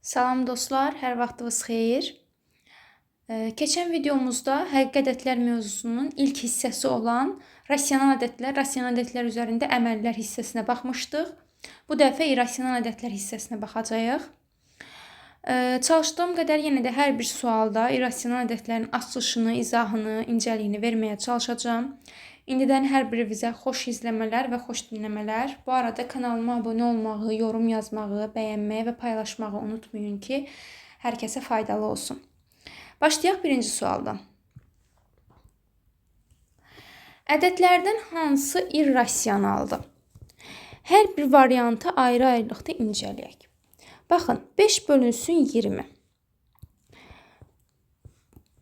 Salam dostlar, hər vaxtınız xeyir. Keçən videomuzda həqiqi ədədlər mövzusunun ilk hissəsi olan rasional ədədlər üzərində əməllər hissəsinə baxmışdıq. Bu dəfə irrasional ədədlər hissəsinə baxacağıq. Çalışdığım qədər yenə də hər bir sualda irrasional ədədlərin açılışını, izahını, incəliyini verməyə çalışacağım. İndidən hər birinizə xoş izləmələr və xoş dinləmələr. Bu arada kanalıma abunə olmağı, yorum yazmağı, bəyənməyi və paylaşmağı unutmayın ki, hər kəsə faydalı olsun. Başlayaq birinci sualdan. Ədədlərdən hansı irrasionaldır? Hər bir variantı ayrı-ayrılıqda incələyək. Baxın, 5 bölünsün 20.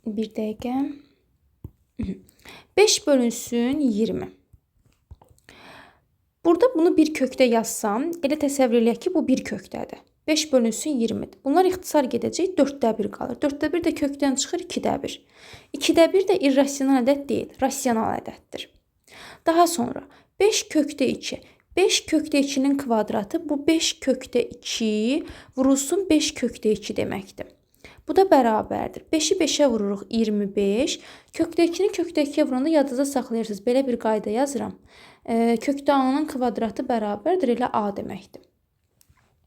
Bir dəqiqə. 5 bölünsün 20. Burada bunu bir kökdə yazsam, elə təsəvvür eləyək ki, bu bir kökdədir. 5 bölünsün 20-dir. Bunlar ixtisar gedəcək, 4də 1 qalır. 4də 1 də kökdən çıxır, 2də 1. 2də 1 də irrasional ədəd deyil, rasional ədəddir. Daha sonra 5 kökdə 2. 5 kökdə 2-nin kvadratı bu 5 kökdə 2 vurulsun 5 kökdə 2 deməkdir. Bu da bərabərdir. 5-i 5-ə vururuq 25. Kökdə 2-ni kökdə 2-yə vuranda yadınızda saxlayırsınız. Belə bir qayda yazıram. Kökdə A-nın kvadratı bərabərdir elə A deməkdir.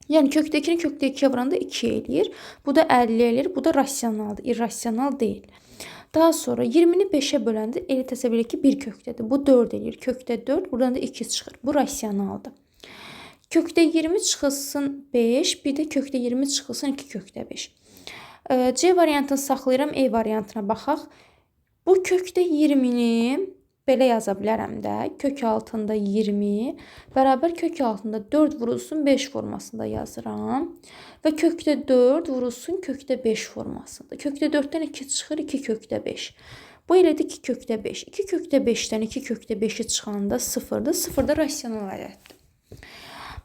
Yəni kökdə 2-ni kökdə 2-yə vuranda 2 eləyir. Bu da 50 eləyir. Bu da rasionaldır. İrrasional deyil. Daha sonra 20-ni 5-ə böləndə elə təsəvvür edək ki, bir kökdədir. Bu 4 eləyir. Kökdə 4, buradan da 2 çıxır. Bu rasionaldır. Kökdə 20 çıxılsın 5, bir də kökdə 20 çıxılsın 2 kökdə 5. C variantını saxlayıram, E variantına baxaq. Bu kökdə 20-ni belə yaza bilərəm də. Kök altında 20 bərabər kök altında 4 vurulsun 5 formasında yazıram. Və kökdə 4 vurulsun kökdə 5 formasında. Kökdə 4-dən 2 çıxır, 2 kökdə 5. Bu elədir 2 kökdə 5. 2 kökdə 5-dən 2 kökdə 5-i çıxanda 0-dır. 0 da rasional ədəddir.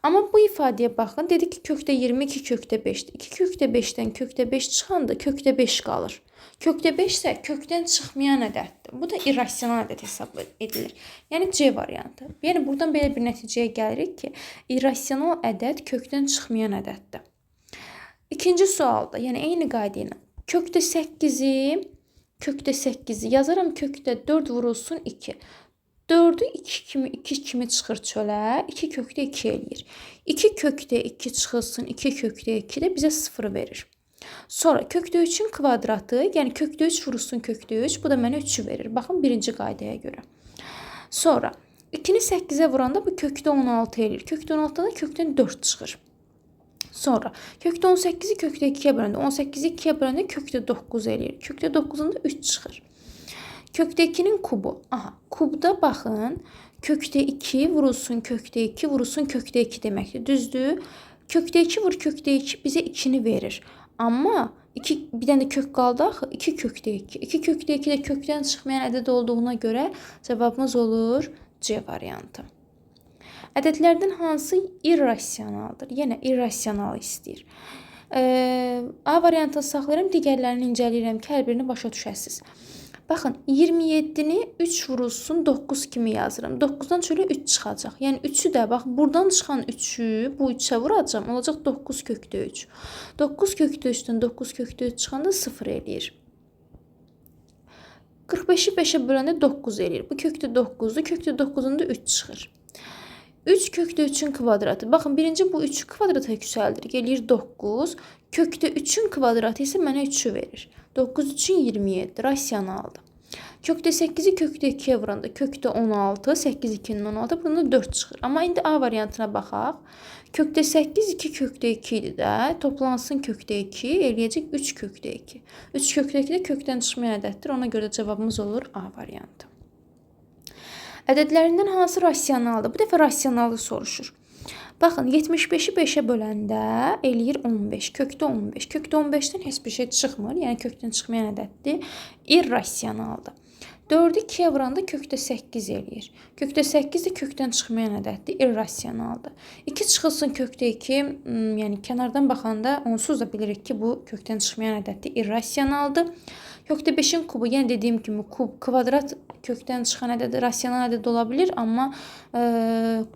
Amma bu ifadəyə baxın, dedik ki, kökdə 22 kökdə 5-dir. 2 kökdə 5-dən kökdə 5 çıxanda kökdə 5 qalır. Kökdə 5 isə kökdən çıxmayan ədəddir. Bu da irrasional ədəd hesab edilir. Yəni C variantı. Yəni buradan belə bir nəticəyə gəlirik ki, irrasional ədəd kökdən çıxmayan ədəddir. İkinci sualda, yəni eyni qayda ilə kökdə 8-i yazaram, kökdə 4 vurulsun 2. 4-ü 2 kimi çıxır çölə, 2 kökdə 2 eləyir. 2 kökdə 2 çıxılsın, 2 kökdə 2 də bizə 0 verir. Sonra kökdə 3-ün kvadratı, yəni kökdə 3 vurulsun kökdə 3, bu da mənə 3-ü verir. Baxın, birinci qaydaya görə. Sonra 2-ni 8-ə vuranda bu kökdə 16 eləyir. Kökdə 16-da kökdən 4 çıxır. Sonra kökdə 18-i kökdə 2-yə böləndə, 18-i 2-yə böləndə kökdə 9 eləyir. Kökdə 9-unda 3 çıxır. Kökdə 2-nin kubu. Aha, kubda baxın, kökdə 2 vurulsun kökdə 2 vurulsun kökdə 2 deməkdir. Düzdür? Kökdə 2 vur kökdə 2 bizə 2-ni verir. Amma bir dənə də kök qaldı axı, 2 kökdə 2. 2 kökdə 2 də kökdən çıxmayan ədəd olduğuna görə cavabımız olur C variantı. Ədədlərdən hansı irrasionaldır? Yenə irrasional istəyir. A variantını saxlayıram, digərlərini incələyirəm ki, hər birini başa düşəsiniz. Baxın, 27-ni 3 vurulsun 9 kimi yazıram. 9-dan çölə 3 çıxacaq. Yəni 3-ü də, bax, buradan çıxan 3-ü bu 3-ə vuracam. Olacaq 9 kökdə 3. 9 kökdə 3-dən 9 kökdə 3 çıxanda 0 eləyir. 45-i 5-ə böləndə 9 eləyir. Bu kökdə 9-dur. Kökdə 9-unda 3 çıxır. 3 kökdə 3-ün kvadratı. Baxın, birinci bu 3-ü kvadrata yüksəldirik. Eləyir 9. Kökdə 3-ün kvadratı isə mənə 3-ü verir. 9 üçün 27 rasionaldır. Kökdə 8-i kökdə 2-yə vuranda kökdə 16, 8 2-nin 16, burada 4 çıxır. Amma indi A variantına baxaq. Kökdə 8 2 kökdə 2 idi də, toplansın kökdə 2, eləyəcək 3 kökdə 2. 3 kökdə 2 də kökdən çıxmayan ədəddir. Ona görə cavabımız olur A variantı. Ədədlərindən hansı rasionaldır? Bu dəfə rasionalı soruşur. Baxın, 75-i 5-ə böləndə eləyir 15. Kökdə 15. Kökdə 15-dən heç bir şey çıxmır. Yəni kökdən çıxmayan ədəddir. İrrasionaldır. 4-ü 2-yə vuranda kökdə 8 eləyir. Kökdə 8 də kökdən çıxmayan ədəddir. İrrasionaldır. 2 çıxılsın kökdə 2, yəni kənardan baxanda onsuz da bilirik ki, bu kökdən çıxmayan ədəddir. İrrasionaldır. Kökdə 5-in kubu, yəni dediyim kimi kub, kvadrat kökdən çıxan ədəd rasional ədəd ola bilir, amma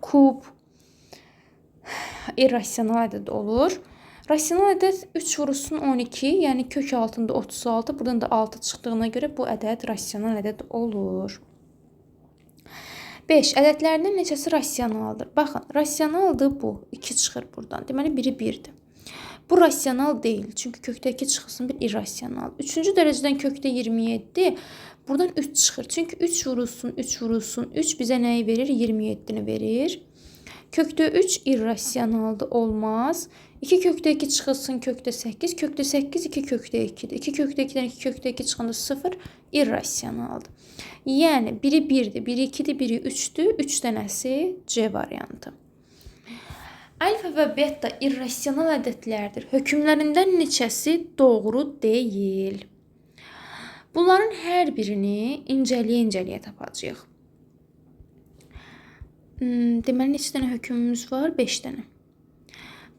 kub irrasional ədəd olur. Rasional ədəd 3 vurulsun 12, yəni kök altında 36, buradan da 6 çıxdığına görə bu ədəd rasional ədəd olur. 5. Ədədlərindən neçəsi rasionaldır? Baxın, rasionaldır bu. 2 çıxır buradan. Deməli, biri 1-dir. Bu rasional deyil. Çünki kökdə 2 çıxılsın bir irrasional. 3-cü dərəcədən kökdə 27. Buradan 3 çıxır. Çünki 3 vurulsun 3 vurulsun 3 bizə nəyi verir? 27-ni verir. Kökdə 3 irrasionaldır, olmaz. 2 kökdə 2 çıxılsın kökdə 8. Kökdə 8 2 kökdə 2-dir. 2 kökdə 2-dən 2 kökdə 2 çıxanda 0 irrasionaldır. Yəni biri 1-dir, biri 2-dir, biri 3-dür. 3 dənəsi C variantı. Alfa və beta irrasional ədədlərdir. Hökmlərindən neçəsi doğru deyil? Bunların hər birini incəliyə-incəliyə tapacağıq. Deməli, neçə dənə hökmümüz var? 5 dənə.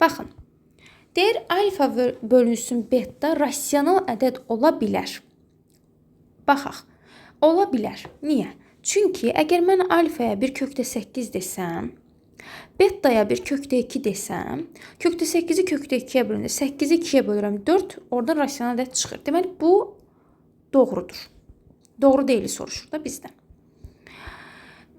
Baxın, deyir alfa bölünsün beta rasional ədəd ola bilər. Baxaq, ola bilər. Niyə? Çünki əgər mən alfaya bir kökdə 8 desəm, betaya bir kökdə 2 desəm, kökdə 8-i kökdə 2-yə bölündə 8-i 2-yə bölürəm 4, oradan rasional ədəd çıxır. Deməli, bu doğrudur. Doğru deyili soruşur da bizdən.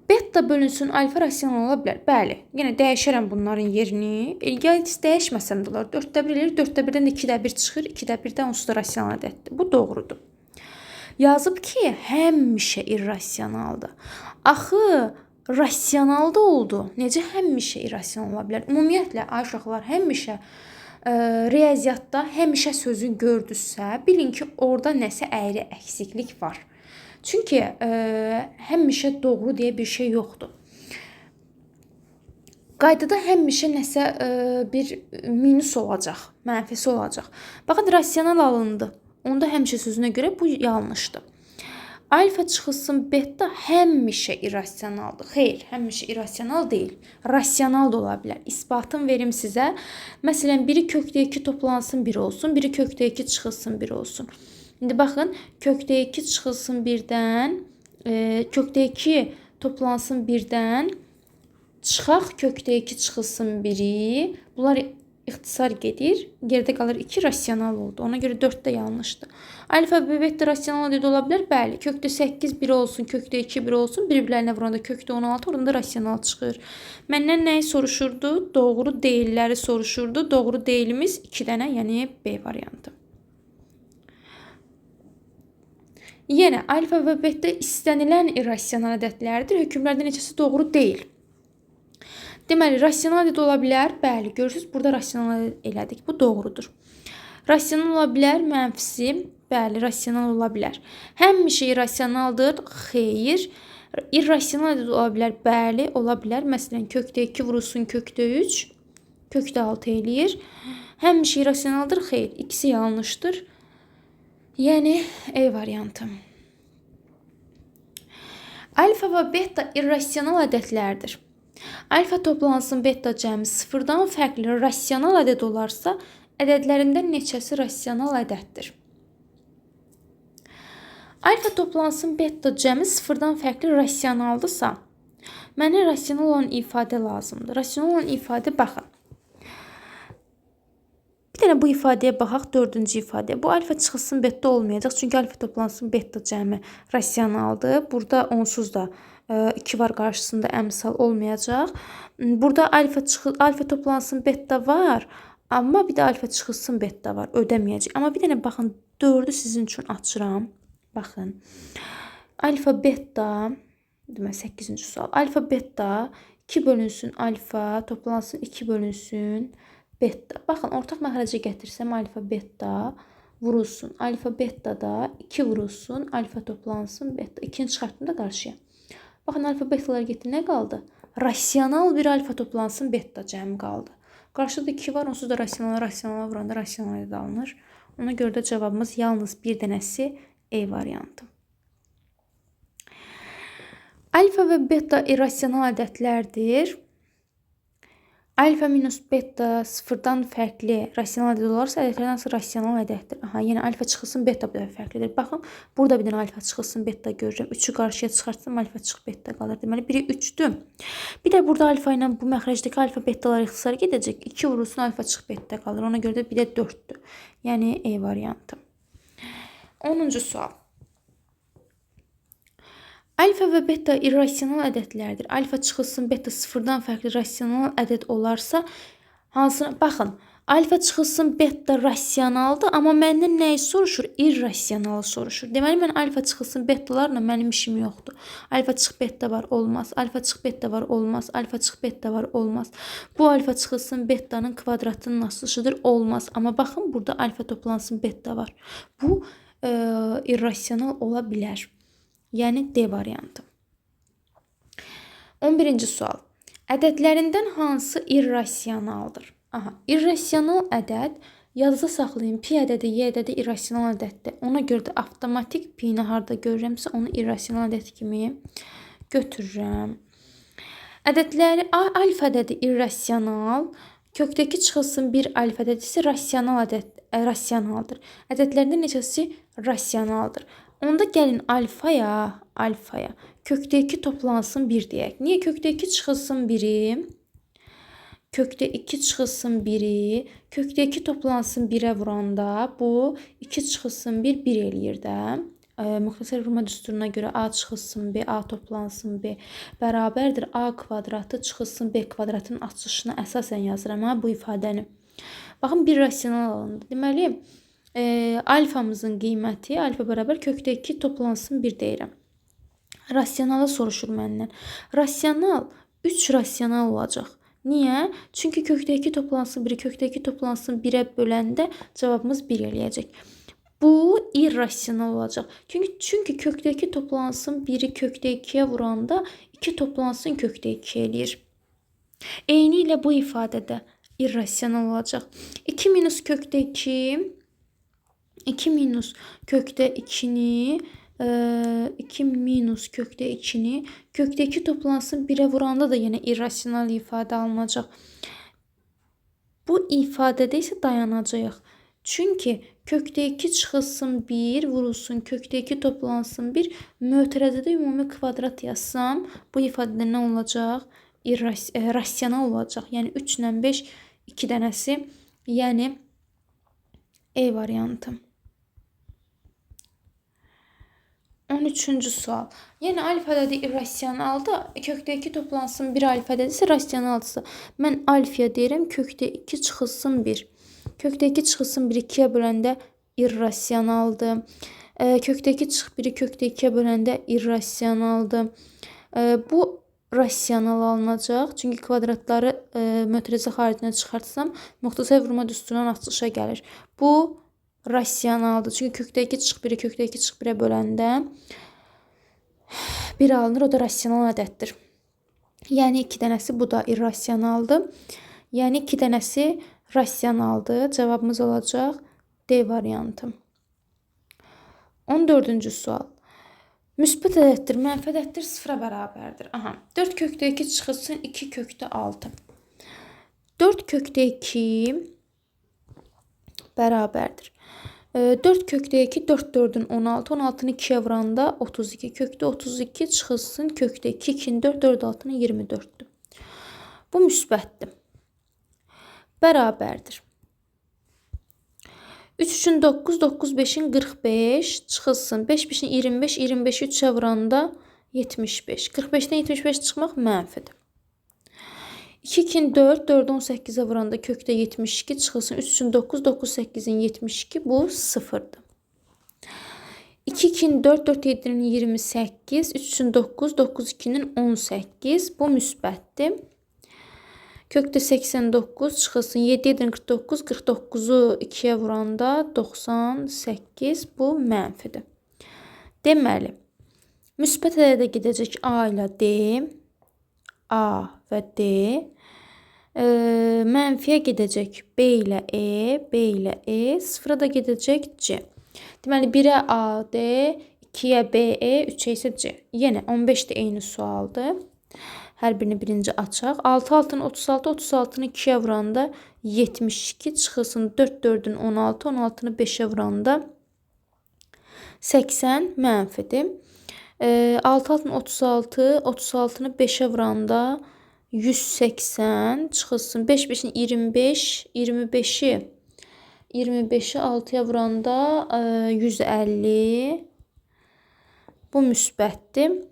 Beta bölünsün alfa rasional ola bilər. Bəli, yenə dəyişərəm bunların yerini. Ya heç dəyişməsəm də olar. 4-də 1 eləyir, 4-də 1-dən 2-də 1 çıxır, 2-də 1-dən onsuz da rasional ədəddir. Bu doğrudur. Yazıb ki, həmişə irrasionaldır. Axı, rasional da oldu. Necə həmişə irrasional ola bilər? Ümumiyyətlə, ay uşaqlar, həmişə riyaziyyatda həmişə sözü gördünüzsə, bilin ki, orada nəsə əyri əksiklik var. Çünki həmişə doğru deyə bir şey yoxdur. Qaydada həmişə nəsə bir minus olacaq, mənfisi olacaq. Baxın, rasional alındı. Onda həmişə sözünə görə bu yanlışdır. Alfa çıxılsın beta həmişə irrasionaldır. Xeyr, həmişə irrasional deyil. Rasional da ola bilər. İsbatını verim sizə. Məsələn, biri kökdə 2 toplansın 1 olsun, biri kökdə 2 çıxılsın 1 olsun. İndi baxın, kökdə 2 çıxılsın 1-dən, kökdə 2 toplansın 1-dən, çıxaq kökdə 2 çıxılsın 1-i. Bunlar ixtisar gedir. Geridə qalır 2 rasional oldu. Ona görə 4 də yanlışdır. Alfa və beta rasional ədəd ola bilər? Bəli. Kökdə 8 1 olsun, kökdə 2 1 olsun. Bir-birlərinə vuranda kökdə 16, orada rasional çıxır. Məndən nəyi soruşurdu? Doğru deyilləri soruşurdu. Doğru deyilimiz 2 dənə, yəni B variantı. Yenə alfa və beta istənilən irrasional ədədlərdir. Hökmlərdən neçəsi doğru deyil. Deməli, rasional ədəd ola bilər? Bəli, görürsünüz, burada rasional elədik. Bu doğrudur. Rasional ola bilər, mənfisi? Bəli, rasional ola bilər. Həmişə irrasionaldır? Xeyr. İrrasional ədəd ola bilər? Bəli, ola bilər. Məsələn, kökdə 2 vurulsun kökdə 3, kökdə 6 eləyir. Həmişə irrasionaldır? Xeyr. İkisi yanlışdır. Yəni, E variantı. Alfa və beta irrasional ədədlərdir. Alfa toplansın beta cəmi 0-dan fərqli rasional ədəd olarsa, ədədlərindən neçəsi rasional ədəddir? Alfa toplansın beta cəmi 0-dan fərqli rasionaldırsa, mənə rasional olan ifadə lazımdır. Rasional olan ifadə, baxın. Bir dənə bu ifadəyə baxaq, 4-cü ifadəyə. Bu alfa çıxılsın beta olmayacaq. Çünki alfa toplansın beta cəmi rasionaldır. Burada onsuz da 2 var qarşısında əmsal olmayacaq. Burada alfa toplansın beta var. Amma bir də alfa çıxılsın beta var. Ödəməyəcək. Amma bir dənə baxın, 4-ü sizin üçün açıram. Baxın. Alfa beta, demək 8-ci sual. Alfa beta 2 bölünsün alfa toplansın 2 bölünsün beta. Baxın, ortaq məxrəcə gətirsəm alfa beta vurulsun. Alfa beta da 2 vurulsun. Alfa toplansın beta. 2-ni çıxartdım da qarşıya. Baxın, alfa betalar getdi. Nə qaldı? Rasional bir alfa toplansın beta cəmi qaldı. Qarşıda 2 var. Onsuz da rasionala vuranda rasional ədəd alınır. Ona görə də cavabımız yalnız bir dənəsi E variantı. Alfa və beta irrasional ədədlərdir. Alfa minus beta sıfırdan fərqli rasional ədəd olarsa, ədədlər hansı rasional ədəddir? Aha, yəni alfa çıxılsın beta bu da fərqlidir. Baxın, burada bir dənə alfa çıxılsın beta görürəm. 3-ü qarşıya çıxartsam alfa çıxıb beta qalır. Deməli, biri 3-dür. Bir də burada alfa ilə bu məxrəcdəki alfa betalar ixtisar gedəcək. 2 vurulsun alfa çıxıb beta qalır. Ona görə də bir də 4-dür. Yəni E variantı. 10-cu sual. Alfa və beta irrasional ədədlərdir. Alfa çıxılsın beta sıfırdan fərqli rasional ədəd olarsa, hansına? Baxın, alfa çıxılsın beta rasionaldır, amma məndən nəyi soruşur? İrrasionalı soruşur. Deməli, mən alfa çıxılsın betalarla mənim işim yoxdur. Alfa çıx beta var, olmaz. Alfa çıx beta var, olmaz. Alfa çıx beta var, olmaz. Bu alfa çıxılsın betanın kvadratının asılışıdır, olmaz. Amma baxın, burada alfa toplansın beta var. Bu irrasional ola bilər. Yəni D variantı. 11-ci sual. Ədədlərindən hansı irrasionaldır? Aha, irrasional ədəd yadda saxlayın. Pi ədədi, Y ədədi irrasional ədəddir. Ona görə də avtomatik pi-ni harda görürəmsə, onu irrasional ədəd kimi götürürəm. Ədədləri alfa ədədi irrasional, kökdəki çıxılsın bir alfa ədədi isə rasionaldır. Ədədlərində neçəsi rasionaldır? Onda gəlin alfaya kökdə 2 toplansın 1 deyək. Niyə kökdə 2 çıxılsın 1-i? Kökdə 2 çıxılsın 1-i, kökdə 2 toplansın 1-ə vuranda bu 2 çıxılsın 1 eləyir də. Müxtəsər vurma düsturuna görə A çıxılsın B, A toplansın B bərabərdir A kvadratı çıxılsın B kvadratının açılışına əsasən yazıram bu ifadəni. Baxın, bir rasional alındı. Deməli, alfamızın qiyməti alfa bərabər kökdə 2 toplansın 1 deyirəm. Rasionalı soruşur məndən. Rasional 3 rasional olacaq. Niyə? Çünki kökdə 2 toplansın 1-i kökdə 2 toplansın 1-ə böləndə cavabımız 1 eləyəcək. Bu irrasional olacaq. Çünki kökdə 2 toplansın 1-i kökdə 2-yə vuranda 2 toplansın kökdə 2 eləyir. Eyni ilə bu ifadədə irrasional olacaq. 2 minus kökdə 2 2 minus kökdə 2-ni 2 minus kökdə 2-ni kökdə 2 toplansın 1-ə vuranda da yenə irrasional ifadə alınacaq. Bu ifadədə isə dayanacaq. Çünki kökdə 2 çıxılsın 1 vurulsun kökdə 2 toplansın 1 mötərəzədə ümumi kvadrat yazsam bu ifadədə nə olacaq? Rasional olacaq. Yəni 3 ilə 5 2 dənəsi, yəni E variantı. 13-cü sual. Yəni alfa ədədi irrasionaldır. Kökdə 2 toplansın 1 alfa ədədi isə rasionaldırsa. Mən alfaya deyirəm kökdə 2 çıxılsın 1. Kökdə 2 çıxılsın 1 2-yə böləndə irrasionaldır. Kökdə 2 çıx 1-i kökdə 2-yə böləndə irrasionaldır. Bu rasional alınacaq. Çünki kvadratları mötərizə xaricinə çıxartsam, müxtəsər vurma düsturundan açılışa gəlir. Bu rasionaldır. Çünki kökdə 2 çıx 1-i kökdə 2 çıx 1-ə böləndə 1 alınır. O da rasional ədəddir. Yəni 2 dənəsi bu da irrasionaldır. Yəni 2 dənəsi rasionaldır. Cavabımız olacaq D variantı. 14-cü sual. Müsbət ədəddir, mənfi ədəddir, 0-a bərabərdir. Aha, 4 kökdə 2 çıxılsın 2 kökdə 6. 4 kökdə 2 bərabərdir. 4 kökdə 2, 4 4-ün 16, 16-nı 2-yə vuranda 32, kökdə 32 çıxılsın kökdə 2, 2-nin 4, 4 6-nın 24-dür. Bu müsbətdir. Bərabərdir. 3 üçün 9, 9 5-in 45 çıxılsın. 5 5-in 25, 25-i 3-ə vuranda 75. 45-dən 75 çıxmaq mənfidir. 2 2-in 4, 4-ü 18-ə vuranda kökdə 72 çıxılsın. 3 üçün 9, 9 8-in 72 bu 0-dır. 2 2-in 4, 4 7-nin 28, 3 üçün 9, 9 2-nin 18 bu müsbətdir. Kökdə 89 çıxılsın. 7 7-nin 49, 49-u 2-yə vuranda 98 bu mənfidir. Deməli, müsbət ədədə gedəcək A ilə D, A və D. Mənfiyə gedəcək B ilə E, B ilə E, 0-a da gedəcək C. Deməli, 1-ə A, D, 2-yə B, E, 3-ə isə C. Yenə 15 də eyni sualdır. Hər birini birinci açaq. 6 6-nı 36, 36-nı 2-yə vuranda 72 çıxılsın 4 4-ün 16, 16-nı 5-ə vuranda 80 mənfidir. 6 6-nı 36, 36-nı 5-ə vuranda 180 çıxılsın 5 5-in 25, 25-i 6-ya vuranda 150. Bu müsbətdir.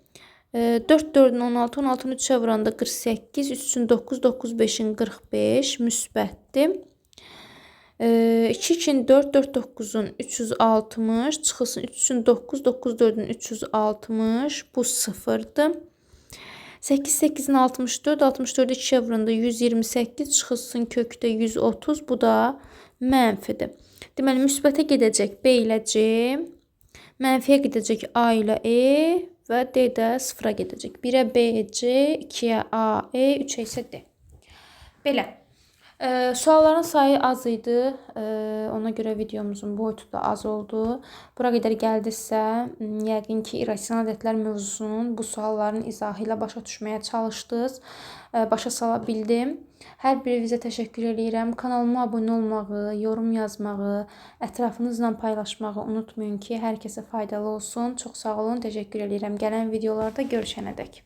4 4-ün 16, 16-nı 3-ə vuranda 48, 3 üçün 9, 9 5-in 45 müsbətdir. 2 2-in 4, 4 9-un 360 çıxılsın 3 üçün 9, 9 4-ün 360 bu 0-dır. 8 8-in 64, 64-ü 2-yə vuranda 128 çıxılsın kökdə 130 bu da mənfidir. Deməli müsbətə gedəcək B ilə C, mənfiyə gedəcək A ilə E və D də 0-a gedəcək. 1-ə B, C, 2-yə A, E, 3-ə isə D. Belə. Sualların sayı az idi. Ona görə videomuzun boyutu da az oldu. Bura qədər gəldisə, yəqin ki, irrasional ədədlər mövzusunun bu sualların izahı ilə başa düşməyə çalışdınız. Başa sala bildim. Hər birinizə təşəkkür edirəm. Kanalıma abunə olmağı, yorum yazmağı, ətrafınızla paylaşmağı unutmayın ki, hər kəsə faydalı olsun. Çox sağ olun, təşəkkür edirəm. Gələn videolarda görüşənədək.